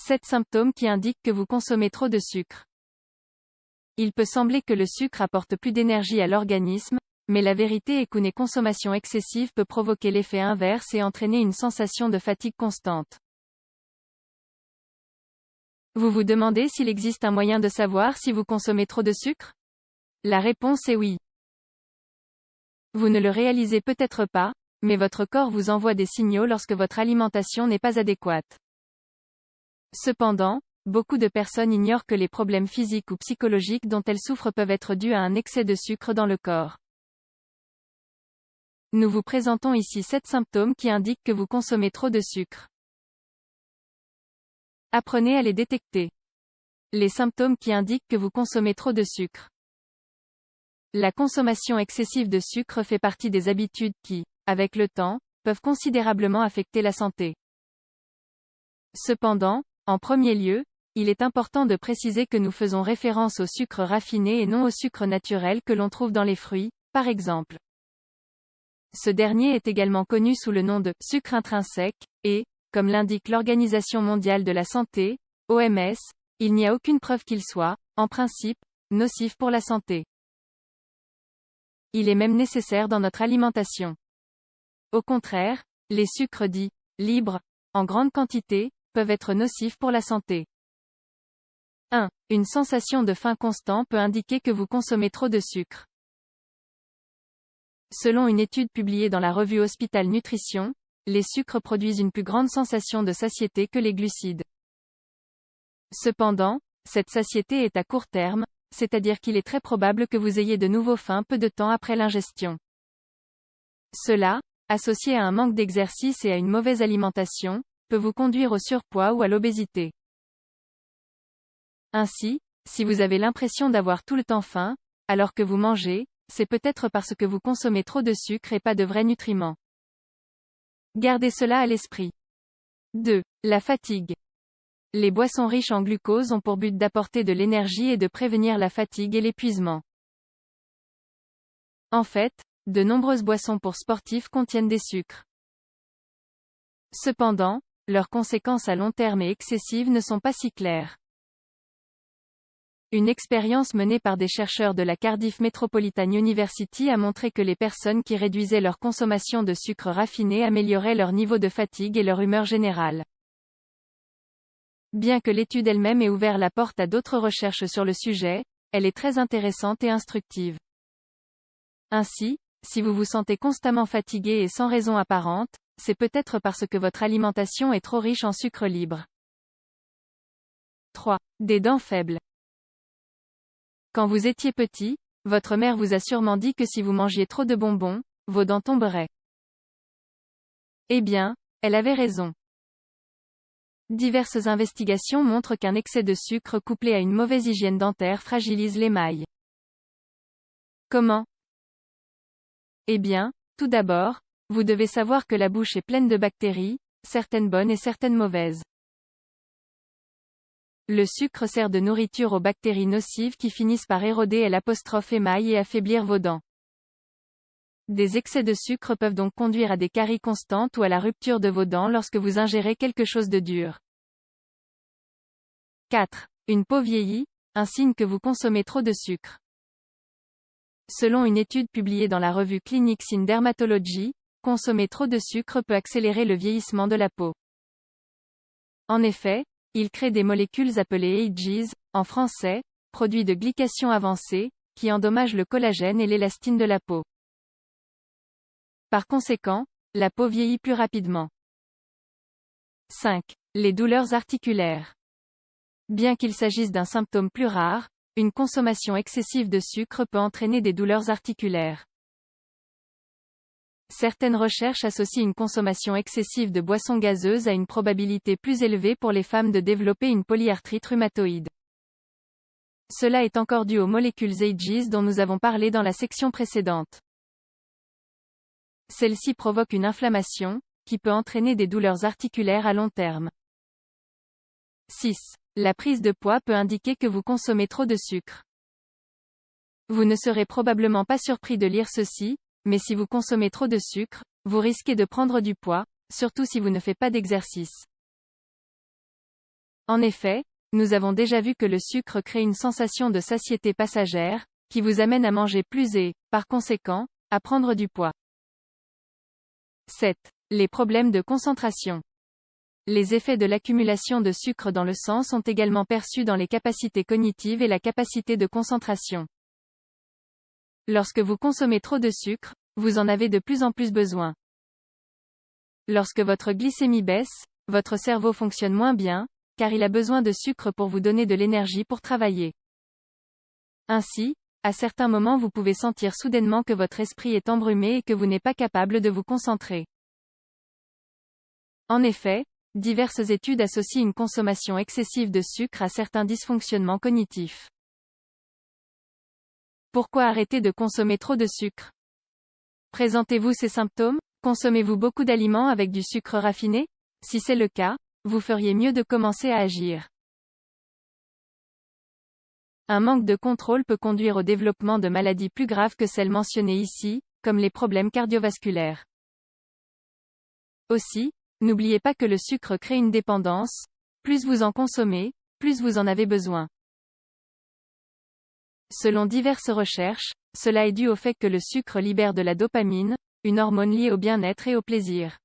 7 symptômes qui indiquent que vous consommez trop de sucre. Il peut sembler que le sucre apporte plus d'énergie à l'organisme, mais la vérité est qu'une consommation excessive peut provoquer l'effet inverse et entraîner une sensation de fatigue constante. Vous vous demandez s'il existe un moyen de savoir si vous consommez trop de sucre? La réponse est oui. Vous ne le réalisez peut-être pas, mais votre corps vous envoie des signaux lorsque votre alimentation n'est pas adéquate. Cependant, beaucoup de personnes ignorent que les problèmes physiques ou psychologiques dont elles souffrent peuvent être dus à un excès de sucre dans le corps. Nous vous présentons ici 7 symptômes qui indiquent que vous consommez trop de sucre. Apprenez à les détecter. Les symptômes qui indiquent que vous consommez trop de sucre. La consommation excessive de sucre fait partie des habitudes qui, avec le temps, peuvent considérablement affecter la santé. Cependant, en premier lieu, il est important de préciser que nous faisons référence au sucre raffiné et non au sucre naturel que l'on trouve dans les fruits, par exemple. Ce dernier est également connu sous le nom de sucre intrinsèque, et, comme l'indique l'Organisation mondiale de la santé, OMS, il n'y a aucune preuve qu'il soit, en principe, nocif pour la santé. Il est même nécessaire dans notre alimentation. Au contraire, les sucres dits libres, en grande quantité, peuvent être nocifs pour la santé. 1. Une sensation de faim constant peut indiquer que vous consommez trop de sucre. Selon une étude publiée dans la revue Hospital Nutrition, les sucres produisent une plus grande sensation de satiété que les glucides. Cependant, cette satiété est à court terme, c'est-à-dire qu'il est très probable que vous ayez de nouveau faim peu de temps après l'ingestion. Cela, associé à un manque d'exercice et à une mauvaise alimentation, peut vous conduire au surpoids ou à l'obésité. Ainsi, si vous avez l'impression d'avoir tout le temps faim, alors que vous mangez, c'est peut-être parce que vous consommez trop de sucre et pas de vrais nutriments. Gardez cela à l'esprit. 2. La fatigue. Les boissons riches en glucose ont pour but d'apporter de l'énergie et de prévenir la fatigue et l'épuisement. En fait, de nombreuses boissons pour sportifs contiennent des sucres. Cependant, leurs conséquences à long terme et excessives ne sont pas si claires. Une expérience menée par des chercheurs de la Cardiff Metropolitan University a montré que les personnes qui réduisaient leur consommation de sucre raffiné amélioraient leur niveau de fatigue et leur humeur générale. Bien que l'étude elle-même ait ouvert la porte à d'autres recherches sur le sujet, elle est très intéressante et instructive. Ainsi, si vous vous sentez constamment fatigué et sans raison apparente, c'est peut-être parce que votre alimentation est trop riche en sucre libre. 3. Des dents faibles. Quand vous étiez petit, votre mère vous a sûrement dit que si vous mangiez trop de bonbons, vos dents tomberaient. Eh bien, elle avait raison. Diverses investigations montrent qu'un excès de sucre couplé à une mauvaise hygiène dentaire fragilise l'émail. Comment? Eh bien, tout d'abord, vous devez savoir que la bouche est pleine de bactéries, certaines bonnes et certaines mauvaises. Le sucre sert de nourriture aux bactéries nocives qui finissent par éroder l'émail et affaiblir vos dents. Des excès de sucre peuvent donc conduire à des caries constantes ou à la rupture de vos dents lorsque vous ingérez quelque chose de dur. 4. Une peau vieillie, un signe que vous consommez trop de sucre. Selon une étude publiée dans la revue Clinics in Dermatology, consommer trop de sucre peut accélérer le vieillissement de la peau. En effet, il crée des molécules appelées AGEs, en français, produits de glycation avancée, qui endommagent le collagène et l'élastine de la peau. Par conséquent, la peau vieillit plus rapidement. 5. Les douleurs articulaires. Bien qu'il s'agisse d'un symptôme plus rare, une consommation excessive de sucre peut entraîner des douleurs articulaires. Certaines recherches associent une consommation excessive de boissons gazeuses à une probabilité plus élevée pour les femmes de développer une polyarthrite rhumatoïde. Cela est encore dû aux molécules AGEs dont nous avons parlé dans la section précédente. Celles-ci provoquent une inflammation, qui peut entraîner des douleurs articulaires à long terme. 6. La prise de poids peut indiquer que vous consommez trop de sucre. Vous ne serez probablement pas surpris de lire ceci, mais si vous consommez trop de sucre, vous risquez de prendre du poids, surtout si vous ne faites pas d'exercice. En effet, nous avons déjà vu que le sucre crée une sensation de satiété passagère, qui vous amène à manger plus et, par conséquent, à prendre du poids. 7. Les problèmes de concentration. Les effets de l'accumulation de sucre dans le sang sont également perçus dans les capacités cognitives et la capacité de concentration. Lorsque vous consommez trop de sucre, vous en avez de plus en plus besoin. Lorsque votre glycémie baisse, votre cerveau fonctionne moins bien, car il a besoin de sucre pour vous donner de l'énergie pour travailler. Ainsi, à certains moments vous pouvez sentir soudainement que votre esprit est embrumé et que vous n'êtes pas capable de vous concentrer. En effet, diverses études associent une consommation excessive de sucre à certains dysfonctionnements cognitifs. Pourquoi arrêter de consommer trop de sucre? Présentez-vous ces symptômes? Consommez-vous beaucoup d'aliments avec du sucre raffiné? Si c'est le cas, vous feriez mieux de commencer à agir. Un manque de contrôle peut conduire au développement de maladies plus graves que celles mentionnées ici, comme les problèmes cardiovasculaires. Aussi, n'oubliez pas que le sucre crée une dépendance. Plus vous en consommez, plus vous en avez besoin. Selon diverses recherches, cela est dû au fait que le sucre libère de la dopamine, une hormone liée au bien-être et au plaisir.